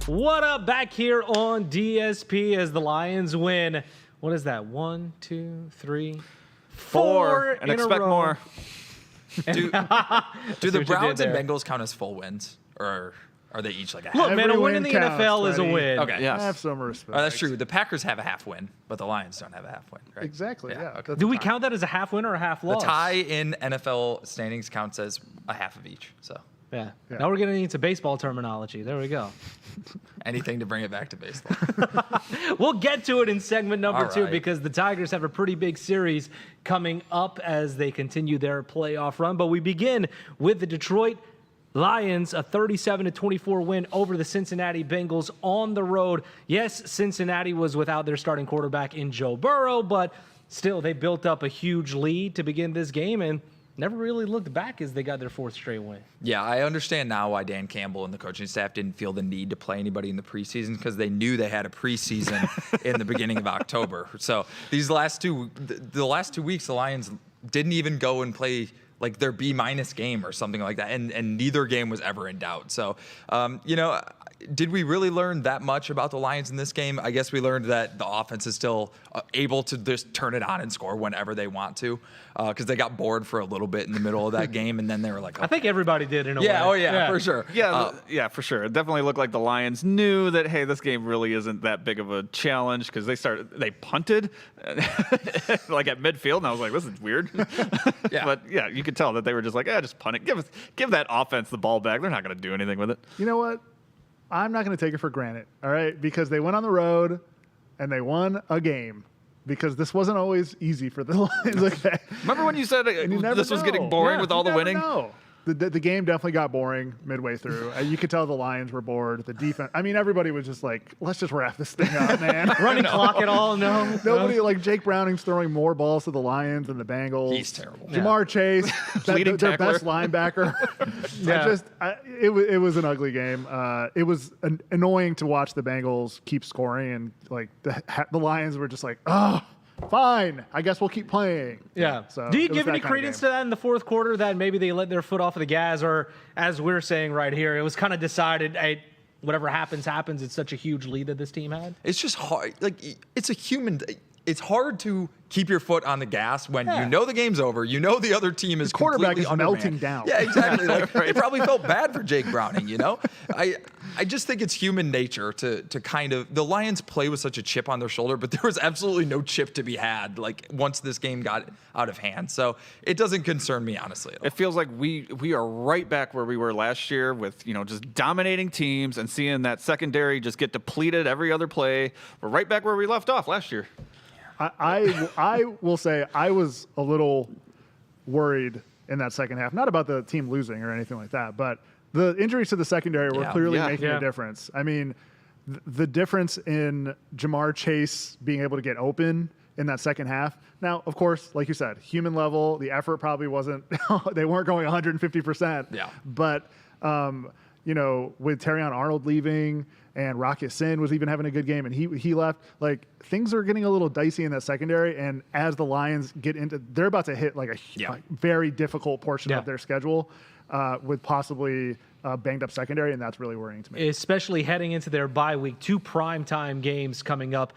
What up? Back here on DSP as the Lions win. What is that? 1, 2, 3, 4 and in expect a row. more. Do the what you Browns did and there. Bengals count as full wins, or are they each like a half? Look, man, a Every win in win the counts, NFL is a buddy. win. Okay. Yes. Have some respect. Oh, that's true. The Packers have a half win, but the Lions don't have a half win, right? Exactly. Yeah. Okay. That's Do we fine. count that as a half win or a half The loss? tie in NFL standings counts as a half of each. So Yeah. Yeah. Now we're getting into baseball terminology. There we go. anything to bring it back to baseball. We'll get to it in segment number All 2 right. because the Tigers have a pretty big series coming up as they continue their playoff run. But we begin with the Detroit Lions, a 37-24 win over the Cincinnati Bengals on the road. Yes, Cincinnati was without their starting quarterback in Joe Burrow, but still they built up a huge lead to begin this game and never really looked back as they got their 4th straight win. Yeah, I understand now why Dan Campbell and the coaching staff didn't feel the need to play anybody in the preseason because they knew they had a preseason in the beginning of October. So these last the last 2 weeks, the Lions didn't even go and play like their B- game or something like that, and neither game was ever in doubt. So, did we really learn that much about the Lions in this game? I guess we learned that the offense is still able to just turn it on and score whenever they want to, because they got bored for a little bit in the middle of that game, and then they were like, I think everybody did in a yeah, way. oh yeah, for sure. Yeah, for sure. It definitely looked like the Lions knew that, hey, this game really isn't that big of a challenge because they punted like at midfield, and I was like, this is weird. Yeah. But yeah, you could tell that they were just like, just punt it. Give that offense the ball back. They're not going to do anything with it. You know what? I'm not going to take it for granted, all right? Because they went on the road and they won a game. Because this wasn't always easy for the Lions. Okay. Remember when you said And you never this was getting know. boring Yeah, with all you the never winning? know. The game definitely got boring midway through. You could tell the Lions were bored. The defense, I mean, everybody was just like, let's just wrap this thing up, man. Running clock at all? No. Nobody, like Jake Browning's throwing more balls to the Lions than the Bengals. He's terrible. Jamar Chase, Leading their tackler. best linebacker. Yeah. It was an ugly game. It was annoying to watch the Bengals keep scoring, and like the Lions were just like, oh, fine, I guess we'll keep playing. Yeah. So Do you it was give that any kind of credence game. to that in the 4th quarter that maybe they let their foot off of the gas, or as we're saying right here, it was kind of decided, hey, whatever happens, happens. It's such a huge lead that this team had. It's just hard. Like, it's hard to keep your foot on the gas when Yeah. you know the game's over. You know the other team is quarterback completely is undermanned. melting down. Yeah, exactly. Like, it probably felt bad for Jake Browning, you know? I just think it's human nature to kind of – the Lions play with such a chip on their shoulder, but there was absolutely no chip to be had, like, once this game got out of hand. So it doesn't concern me, honestly, at all. It feels like we are right back where we were last year with, just dominating teams and seeing that secondary just get depleted every other play. We're right back where we left off last year. I will say I was a little worried in that second half, not about the team losing or anything like that, but the injuries to the secondary were Yeah. clearly Yeah. making a difference. I mean, the difference in Jamar Chase being able to get open in that second half. Now, of course, like you said, human level, the effort probably wasn't, they weren't going 150%. Yeah. But, with Terrion Arnold leaving and Rocket Sin was even having a good game and he left, like things are getting a little dicey in that secondary. And as the Lions get into, they're about to hit like a very difficult portion of their schedule with possibly banged up secondary. And that's really worrying to me. Especially heading into their bye week, 2 primetime games coming up.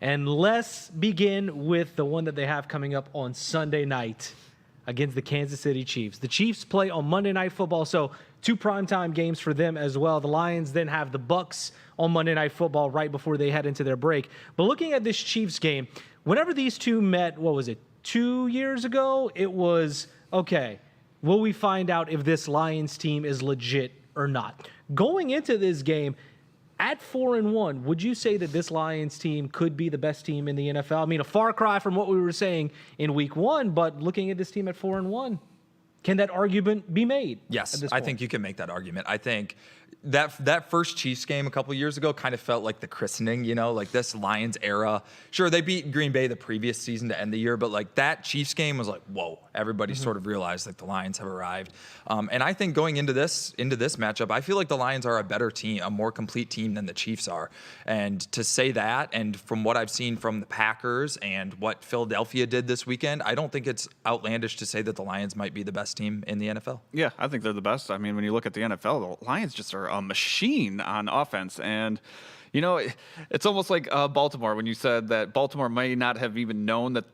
And let's begin with the one that they have coming up on Sunday night against the Kansas City Chiefs. The Chiefs play on Monday Night Football, so 2 primetime games for them as well. The Lions then have the Bucs on Monday Night Football right before they head into their break. But looking at this Chiefs game, whenever these two met, 2 years ago? It was, okay, will we find out if this Lions team is legit or not? Going into this game, at 4-1, would you say that this Lions team could be the best team in the NFL? I mean, a far cry from what we were saying in week 1, but looking at this team at 4-1, can that argument be made? Yes, I think you can make that argument. I think that first Chiefs game a couple years ago kind of felt like the christening, like this Lions era. Sure, they beat Green Bay the previous season to end the year, but like that Chiefs game was like, whoa, everybody sort of realized like the Lions have arrived. And I think going into this matchup, I feel like the Lions are a better team, a more complete team than the Chiefs are. And to say that, and from what I've seen from the Packers and what Philadelphia did this weekend, I don't think it's outlandish to say that the Lions might be the best team in the NFL. Yeah, I think they're the best. I mean, when you look at the NFL, the Lions just are are a machine on offense. And, you know, it's almost like Baltimore when you said that Baltimore may not have even known that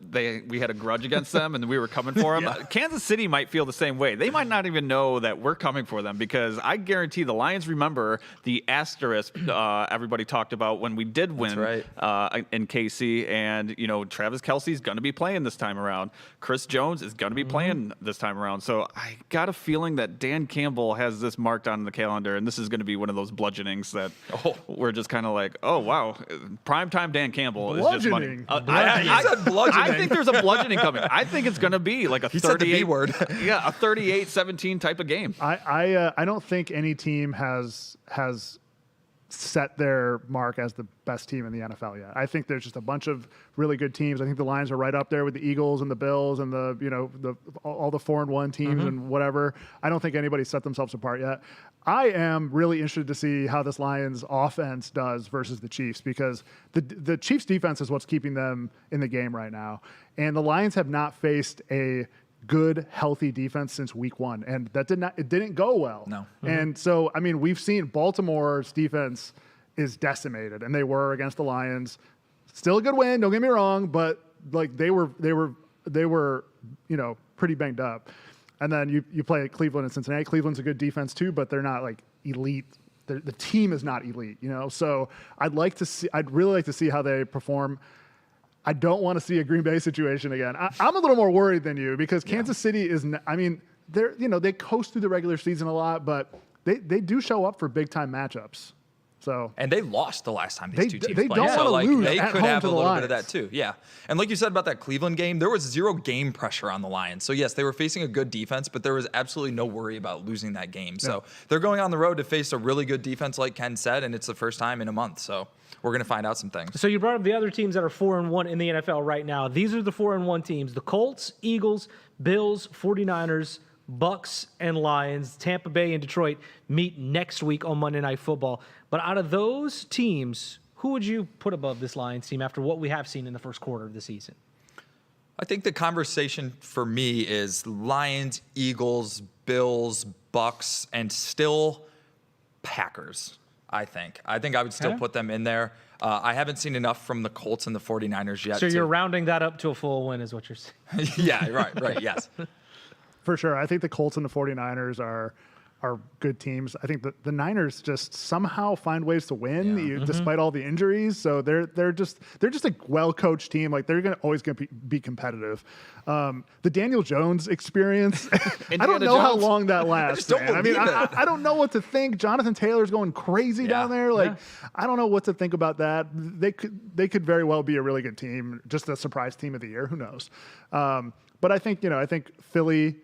we had a grudge against them and we were coming for them. Yeah. Kansas City might feel the same way. They might not even know that we're coming for them, because I guarantee the Lions remember the asterisk everybody talked about when we did win in KC. And, you know, Travis Kelce's going to be playing this time around. Chris Jones is going to be playing this time around. So I got a feeling that Dan Campbell has this marked on the calendar, and this is going to be one of those bludgeonings that we're just kind of like, oh, wow, primetime Dan Campbell is just money. He said bludgeoning. I think there's a bludgeoning coming. I think it's going to be like a 38 said the B word. Yeah, a 38-17 type of game. I don't think any team has set their mark as the best team in the NFL yet. I think there's just a bunch of really good teams. I think the Lions are right up there with the Eagles and the Bills and all the 4-1 teams and whatever. I don't think anybody set themselves apart yet. I am really interested to see how this Lions offense does versus the Chiefs, because the Chiefs defense is what's keeping them in the game right now. And the Lions have not faced a good, healthy defense since week 1. And it didn't go well. No. And so, I mean, we've seen Baltimore's defense is decimated, and they were against the Lions. Still a good win, don't get me wrong, but like they were, you know, pretty banged up. And then you play at Cleveland and Cincinnati. Cleveland's a good defense too, but they're not like elite. The team is not elite, you know? So I'd really like to see how they perform. I don't want to see a Green Bay situation again. I'm a little more worried than you, because Kansas City is, I mean, they coast through the regular season a lot, but they do show up for big time matchups. So, and they lost the last time these two teams played. They don't want to lose they at could home have to a the little Lions. bit of that too. Yeah. And like you said about that Cleveland game, there was 0 game pressure on the Lions. So yes, they were facing a good defense, but there was absolutely no worry about losing that game. So they're going on the road to face a really good defense, like Ken said, and it's the first time in a month. So we're going to find out some things. So you brought up the other teams that are 4-1 in the NFL right now. These are the 4-1 teams: the Colts, Eagles, Bills, 49ers, Bucks, and Lions. Tampa Bay and Detroit meet next week on Monday Night Football. But out of those teams, who would you put above this Lions team after what we have seen in the first quarter of the season? I think the conversation for me is Lions, Eagles, Bills, Bucks, and still Packers, I think. I would still put them in there. I haven't seen enough from the Colts and the 49ers yet. So you're rounding that up to a full win is what you're saying? Yeah, right, yes. For sure. I think the Colts and the 49ers are good teams. I think the Niners just somehow find ways to win despite all the injuries. So they're just a well-coached team. Like, they're always going to be competitive. The Daniel Jones experience, I don't know how long that lasts. I mean, I don't know what to think. Jonathan Taylor's going crazy down there. Like, I don't know what to think about that. They could very well be a really good team, just a surprise team of the year. Who knows? But I think Philly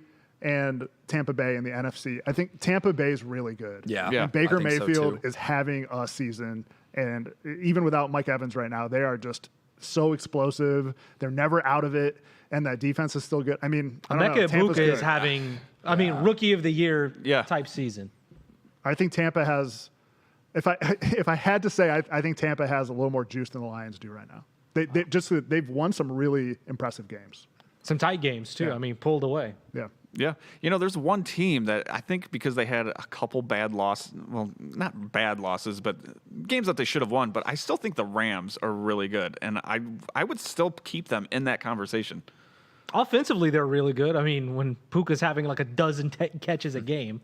and Tampa Bay in the NFC. I think Tampa Bay is really good. Yeah. And Baker I think so, Mayfield too. is having a season, and even without Mike Evans right now, they are just so explosive. They're never out of it, and that defense is still good. I mean, I don't know. Emeka Tampa's Ibuka is good. having, rookie of the year type season. I think Tampa has. If I had to say, I think Tampa has a little more juice than the Lions do right now. They've won some really impressive games. Some tight games, too. Yeah. I mean, pulled away. Yeah. Yeah. You know, there's one team that I think, because they had a couple bad losses, well, not bad losses, but games that they should have won, but I still think the Rams are really good, and I would still keep them in that conversation. Offensively, they're really good. I mean, when Puka's having like a dozen catches a game,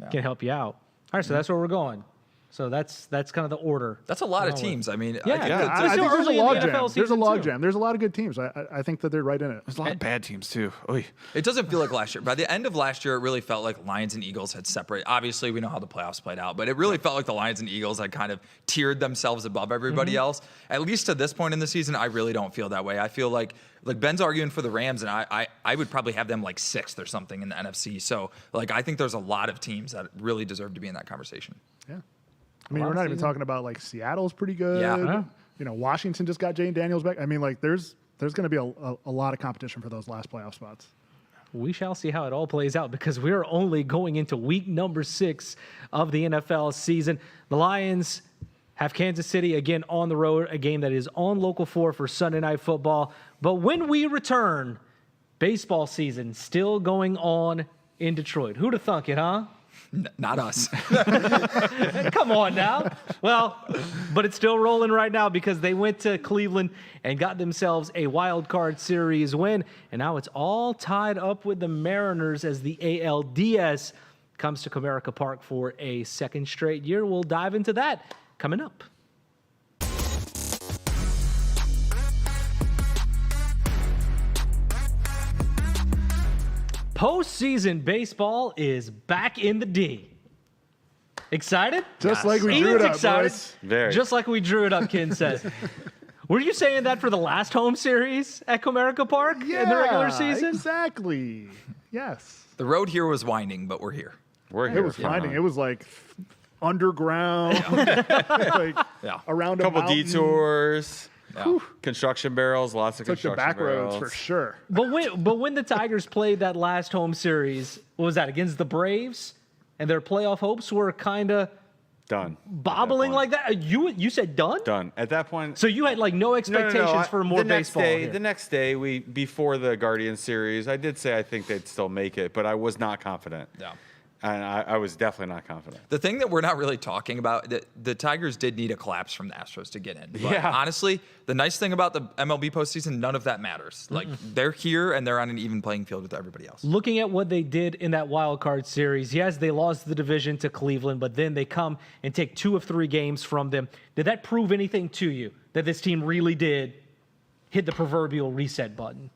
can help you out. All right, so that's where we're going. So that's kind of the order. That's a lot of teams. I mean, Yeah. I think Yeah. that I think there's a early in the log NFL jam. There's a season, log too. jam. There's a lot of good teams. I think that they're right in it. There's a lot of bad teams, too. Oy. it doesn't feel like last year. By the end of last year, it really felt like Lions and Eagles had separated. Obviously, we know how the playoffs played out, but it really felt like the Lions and Eagles had kind of tiered themselves above everybody else. At least to this point in the season, I really don't feel that way. I feel like Ben's arguing for the Rams, and I would probably have them like 6th or something in the NFC. So, I think there's a lot of teams that really deserve to be in that conversation. Yeah. I mean, we're not even talking about like Seattle's pretty good. Yeah. You know, Washington just got Jane Daniels back. I mean, like there's going to be a lot of competition for those last playoff spots. We shall see how it all plays out, because we're only going into week number 6 of the NFL season. The Lions have Kansas City again on the road, a game that is on Local 4 for Sunday Night Football. But when we return, baseball season still going on in Detroit. Who'd have thunk it, huh? Not us. Come on now. Well, but it's still rolling right now because they went to Cleveland and got themselves a wild card series win. And now it's all tied up with the Mariners as the ALDS comes to Comerica Park for a second straight year. We'll dive into that coming up. Postseason baseball is back in the D. Excited? Just like we drew Ian's it up, excited. boys. Very. Just like we drew it up, Ken says. Were you saying that for the last home series at Comerica Park in the regular season? Exactly. Yes. The road here was winding, but we're here. We're here. It was finding. It was like underground, like around a couple mountain. detours, Yeah. construction barrels, lots of Took the construction back barrels. roads for sure. But when the Tigers played that last home series, what was that, against the Braves? And their playoff hopes were kind of Done. bobbling like that? You said done? Done. At that point. So you had like no expectations for more baseball here. The next day, before the Guardian series, I did say I think they'd still make it, but I was not confident. Yeah. And I was definitely not confident. The thing that we're not really talking about, the Tigers did need a collapse from the Astros to get in. But Yeah. honestly, the nice thing about the MLB postseason, none of that matters. Like, they're here and they're on an even playing field with everybody else. Looking at what they did in that wild card series, yes, they lost the division to Cleveland, but then they come and take 2 of 3 games from them. Did that prove anything to you that this team really did hit the proverbial reset button?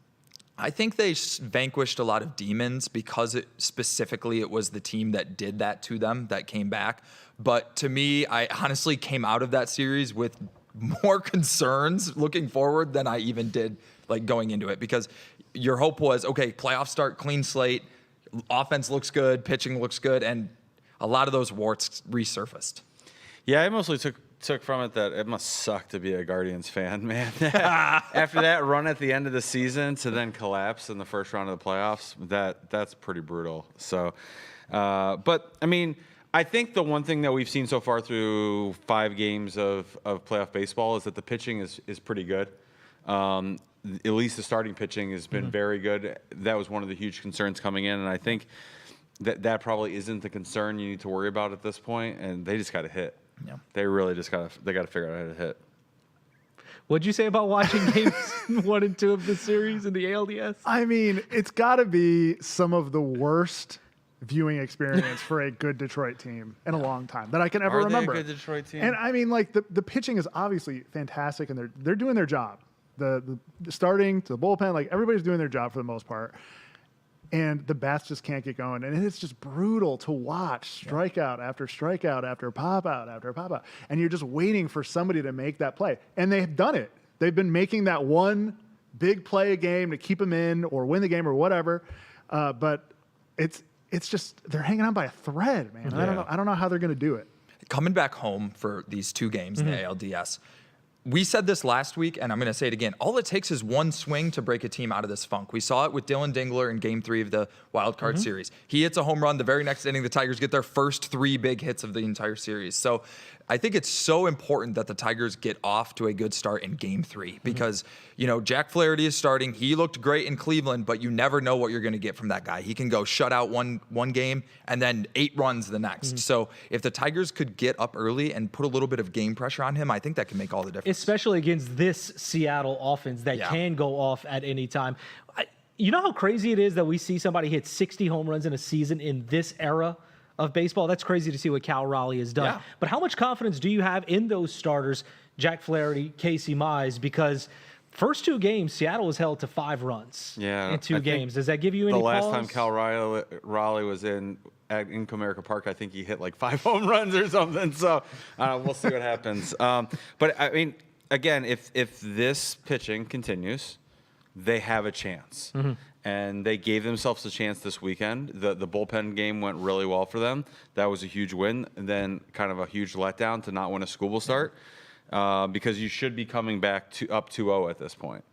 I think they vanquished a lot of demons because specifically it was the team that did that to them that came back. But to me, I honestly came out of that series with more concerns looking forward than I even did like going into it, because your hope was, okay, playoff start, clean slate, offense looks good, pitching looks good, and a lot of those warts resurfaced. Yeah, I mostly took from it that it must suck to be a Guardians fan, man. After that run at the end of the season to then collapse in the first round of the playoffs, that's pretty brutal. So, but I mean, I think the one thing that we've seen so far through 5 games of playoff baseball is that the pitching is pretty good. At least the starting pitching has been very good. That was one of the huge concerns coming in, and I think that probably isn't the concern you need to worry about at this point. And they just got to hit. Yeah. They really just got to figure out how to hit. What'd you say about watching games 1 and 2 of the series in the ALDS? I mean, it's got to be some of the worst viewing experience for a good Detroit team in a long time that I can ever Are remember. they a good Detroit team? And I mean, like the pitching is obviously fantastic, and they're doing their job. The starting to the bullpen, like everybody's doing their job for the most part. And the bats just can't get going. And it's just brutal to watch strikeout after strikeout after pop out after pop out. And you're just waiting for somebody to make that play. And they've done it. They've been making that one big play a game to keep them in or win the game or whatever. But it's just they're hanging on by a thread, man. Yeah. I don't know how they're going to do it. Coming back home for these 2 games in the ALDS, we said this last week, and I'm going to say it again. All it takes is one swing to break a team out of this funk. We saw it with Dylan Dingler in Game 3 of the Wild Card Series. He hits a home run. The very next inning, the Tigers get their first 3 big hits of the entire series. So I think it's so important that the Tigers get off to a good start in Game 3 because, you know, Jack Flaherty is starting. He looked great in Cleveland, but you never know what you're going to get from that guy. He can go shut out one game and then 8 runs the next. So if the Tigers could get up early and put a little bit of game pressure on him, I think that can make all the difference. Especially against this Seattle offense that can go off at any time. You know how crazy it is that we see somebody hit 60 home runs in a season in this era of baseball? That's crazy to see what Cal Raleigh has done. Yeah. But how much confidence do you have in those starters, Jack Flaherty, Casey Mize? Because first 2 games, Seattle was held to 5 runs in 2 games. Does that give you any The last pause? time Cal Raleigh was in Comerica Park, I think he hit like 5 home runs or something. So we'll see what happens. But I mean, again, if this pitching continues, they have a chance. And they gave themselves a chance this weekend. The bullpen game went really well for them. That was a huge win. And then kind of a huge letdown to not win a school start because you should be coming back up 2-0 at this point.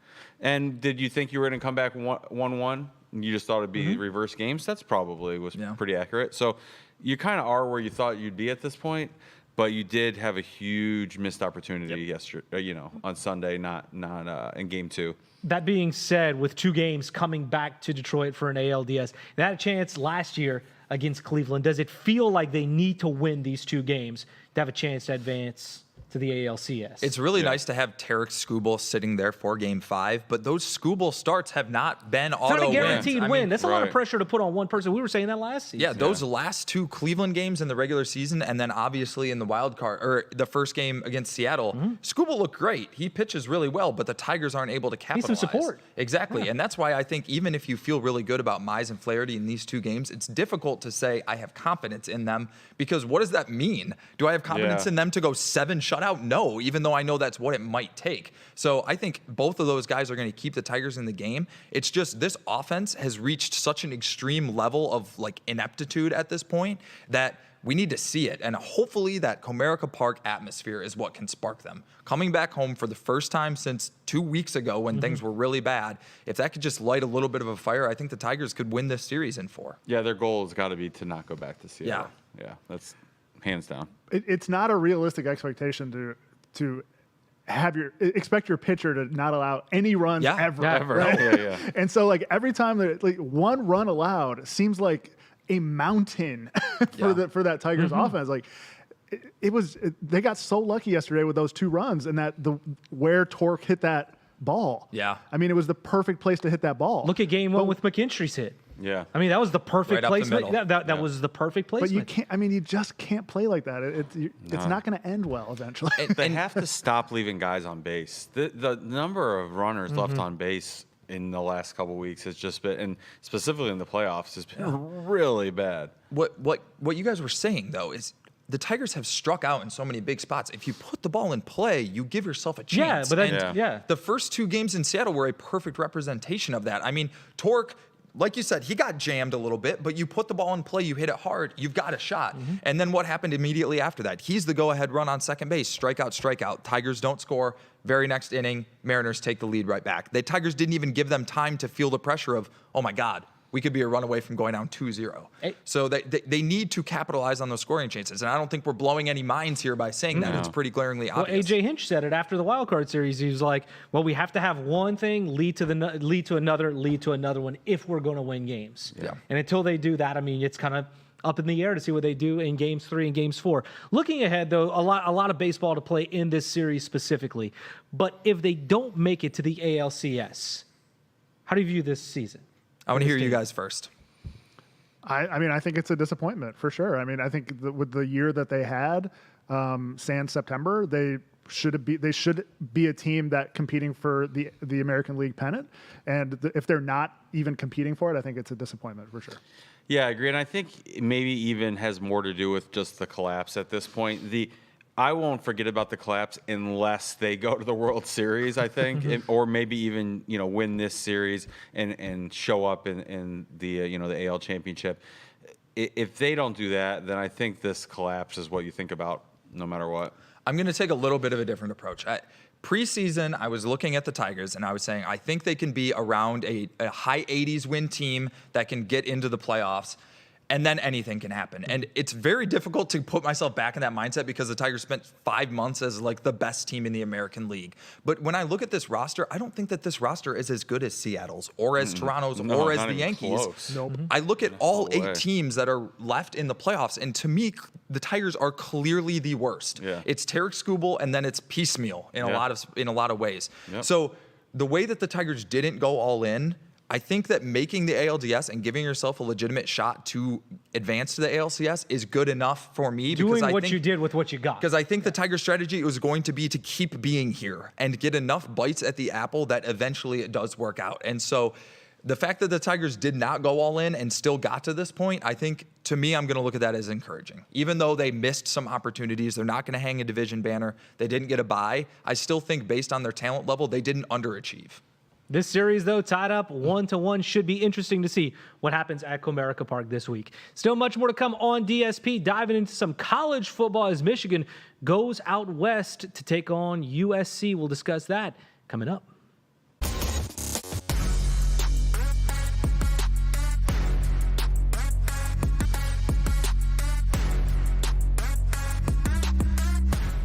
And did you think you were going to come back 1-1? You just thought it'd be reverse games? That's probably was pretty accurate. So you kind of are where you thought you'd be at this point. But you did have a huge missed opportunity yesterday, on Sunday, not in Game 2. That being said, with 2 games coming back to Detroit for an ALDS, they had a chance last year against Cleveland? Does it feel like they need to win these 2 games to have a chance to advance to the ALCS? It's really nice to have Tarek Skubal sitting there for Game 5, but those Skubal starts have not been auto It's not a guaranteed wins. win. That's a lot of right. pressure to put on one person. We were saying that last season. Yeah, those last 2 Cleveland games in the regular season, and then obviously in the wild card or the first game against Seattle, Skubal looked great. He pitches really well, but the Tigers aren't able to capitalize. some support. Exactly, and that's why I think even if you feel really good about Mize and Flaherty in these 2 games, it's difficult to say I have confidence in them because what does that mean? Do I have confidence in them to go 7 shutout? No, even though I know that's what it might take. So I think both of those guys are going to keep the Tigers in the game. It's just this offense has reached such an extreme level of like ineptitude at this point that we need to see it. And hopefully that Comerica Park atmosphere is what can spark them. Coming back home for the first time since 2 weeks ago when things were really bad, if that could just light a little bit of a fire, I think the Tigers could win this series in 4. Yeah, their goal has got to be to not go back to Seattle. Yeah, that's hands down. It's not a realistic expectation to expect your pitcher to not allow any runs ever. Yeah, ever. Right? Yeah. And so like every time that like 1 run allowed seems like a mountain for that Tigers offense. Like they got so lucky yesterday with those 2 runs and that where Torque hit that ball. Yeah. I mean, it was the perfect place to hit that ball. Look at game 1 with McKinstry's hit. Yeah. I mean, that was the perfect Right up the placement. middle. That was the perfect placement. But you can't. I mean, you just can't play like that. It's not going to end well eventually. They have to stop leaving guys on base. The number of runners left on base in the last couple of weeks has just been, and specifically in the playoffs, has been really bad. What you guys were saying though is the Tigers have struck out in so many big spots. If you put the ball in play, you give yourself a chance. Yeah, but And the first 2 games in Seattle were a perfect representation of that. I mean, Torque, like you said, he got jammed a little bit, but you put the ball in play, you hit it hard, you've got a shot. And then what happened immediately after that? He's the go-ahead run on second base, strikeout. Tigers don't score. Very next inning, Mariners take the lead right back. The Tigers didn't even give them time to feel the pressure of, oh my God, we could be a run away from going down 2-0. So they need to capitalize on those scoring chances. And I don't think we're blowing any minds here by saying that. It's pretty glaringly Well, obvious. AJ Hinch said it after the wild card series. He was like, "Well, we have to have one thing lead to another one if we're going to win games." Yeah. And until they do that, I mean, it's kind of up in the air to see what they do in games 3 and games 4. Looking ahead, though, a lot of baseball to play in this series specifically. But if they don't make it to the ALCS, how do you view this season? I want to hear you guys first. I mean, I think it's a disappointment for sure. I mean, I think with the year that they had, sans September, they should be a team that competing for the American League pennant. And if they're not even competing for it, I think it's a disappointment for sure. Yeah, I agree. And I think it maybe even has more to do with just the collapse at this point. I won't forget about the collapse unless they go to the World Series, I think, or maybe even win this series and show up in the the AL Championship. If they don't do that, then I think this collapse is what you think about no matter what. I'm going to take a little bit of a different approach. Preseason, I was looking at the Tigers and I was saying I think they can be around a high 80s win team that can get into the playoffs. And then anything can happen. And it's very difficult to put myself back in that mindset because the Tigers spent 5 months as like the best team in the American League. But when I look at this roster, I don't think that this roster is as good as Seattle's or as Toronto's or as the Yankees. Nope. I look at all No way. 8 teams that are left in the playoffs, and to me, the Tigers are clearly the worst. Yeah. It's Tarek Skubal, and then it's piecemeal in a lot of ways. Yep. So the way that the Tigers didn't go all in, I think that making the ALDS and giving yourself a legitimate shot to advance to the ALCS is good enough for me. Doing what you did with what you got. Because I think the Tigers' strategy was going to be to keep being here and get enough bites at the apple that eventually it does work out. And so the fact that the Tigers did not go all in and still got to this point, I think, to me, I'm going to look at that as encouraging. Even though they missed some opportunities, they're not going to hang a division banner, they didn't get a bye, I still think based on their talent level, they didn't underachieve. This series, though, tied up 1-1, should be interesting to see what happens at Comerica Park this week. Still much more to come on DSP, diving into some college football as Michigan goes out west to take on USC. We'll discuss that coming up.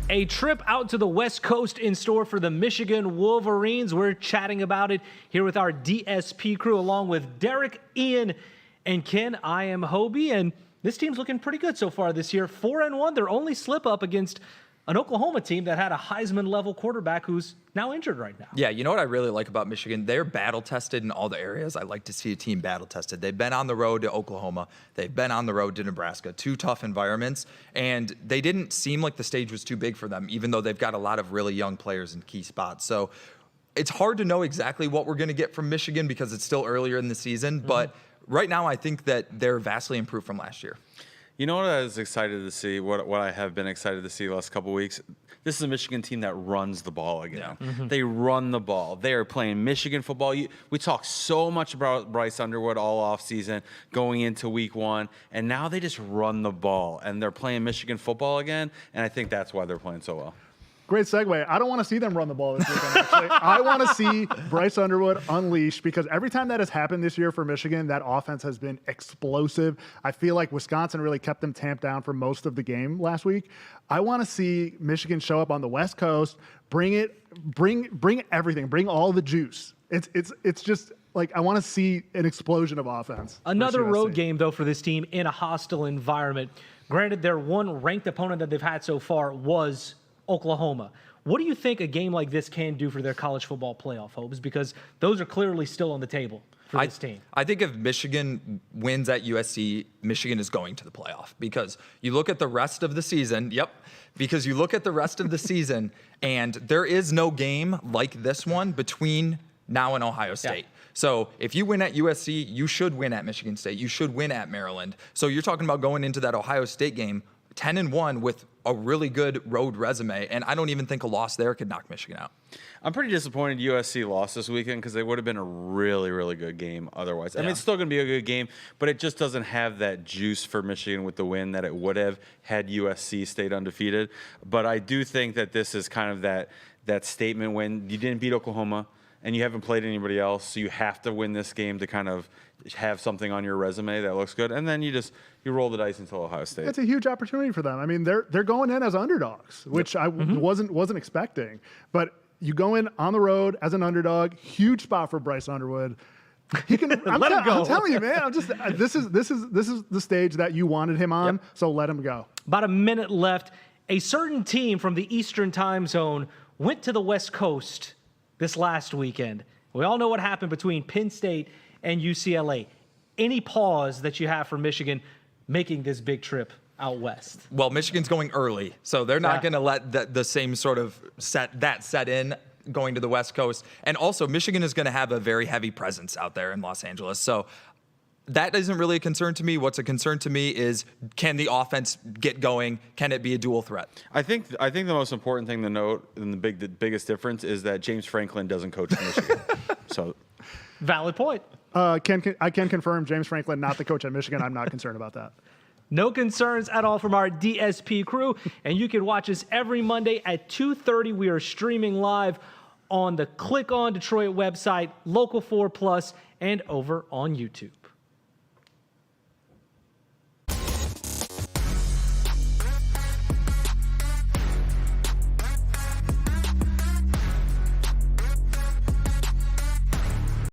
A trip out to the West Coast in store for the Michigan Wolverines. We're chatting about it here with our DSP crew, along with Derek, Ian, and Ken, I am Hobie, and this team's looking pretty good so far this year. 4-1, their only slip up against an Oklahoma team that had a Heisman-level quarterback who's now injured right now. Yeah, you know what I really like about Michigan? They're battle-tested in all the areas. I like to see a team battle-tested. They've been on the road to Oklahoma. They've been on the road to Nebraska. 2 tough environments, and they didn't seem like the stage was too big for them, even though they've got a lot of really young players in key spots. So it's hard to know exactly what we're going to get from Michigan because it's still earlier in the season, but right now I think that they're vastly improved from last year. You know what I was excited to see, what I have been excited to see the last couple of weeks? This is a Michigan team that runs the ball again. Yeah. They run the ball. They are playing Michigan football. We talk so much about Bryce Underwood all offseason going into week 1, and now they just run the ball, and they're playing Michigan football again, and I think that's why they're playing so well. Great segue. I don't want to see them run the ball this weekend, actually. I want to see Bryce Underwood unleashed because every time that has happened this year for Michigan, that offense has been explosive. I feel like Wisconsin really kept them tamped down for most of the game last week. I want to see Michigan show up on the West Coast, bring everything, bring all the juice. It's just like I want to see an explosion of offense. Another road game, though, for this team in a hostile environment. Granted, their one ranked opponent that they've had so far was Oklahoma. What do you think a game like this can do for their college football playoff hopes? Because those are clearly still on the table for this team. I think if Michigan wins at USC, Michigan is going to the playoff because you look at the rest of the season. Because you look at the rest of the season, and there is no game like this one between now and Ohio State. Yeah. So if you win at USC, you should win at Michigan State. You should win at Maryland. So you're talking about going into that Ohio State game 10-1 with a really good road resume, and I don't even think a loss there could knock Michigan out. I'm pretty disappointed USC lost this weekend because they would have been a really, really good game otherwise. I mean, it's still going to be a good game, but it just doesn't have that juice for Michigan with the win that it would have had USC stayed undefeated. But I do think that this is kind of that statement when you didn't beat Oklahoma and you haven't played anybody else, so you have to win this game to kind of have something on your resume that looks good, and then you roll the dice until Ohio State. It's a huge opportunity for them. I mean, they're going in as underdogs, which I wasn't expecting. But you go in on the road as an underdog, huge spot for Bryce Underwood. He can let him go. I'm telling you, man. This is the stage that you wanted him on. So let him go. About a minute left. A certain team from the Eastern time zone went to the West Coast this last weekend. We all know what happened between Penn State and UCLA. Any pause that you have for Michigan making this big trip out west? Well, Michigan's going early, so they're not going to let the same sort of set in going to the West Coast. And also, Michigan is going to have a very heavy presence out there in Los Angeles. So that isn't really a concern to me. What's a concern to me is, can the offense get going? Can it be a dual threat? I think the most important thing to note and the biggest difference is that James Franklin doesn't coach Michigan. So valid point. I can confirm James Franklin, not the coach at Michigan. I'm not concerned about that. No concerns at all from our DSP crew. And you can watch us every Monday at 2:30. We are streaming live on the Click on Detroit website, Local 4 Plus, and over on YouTube.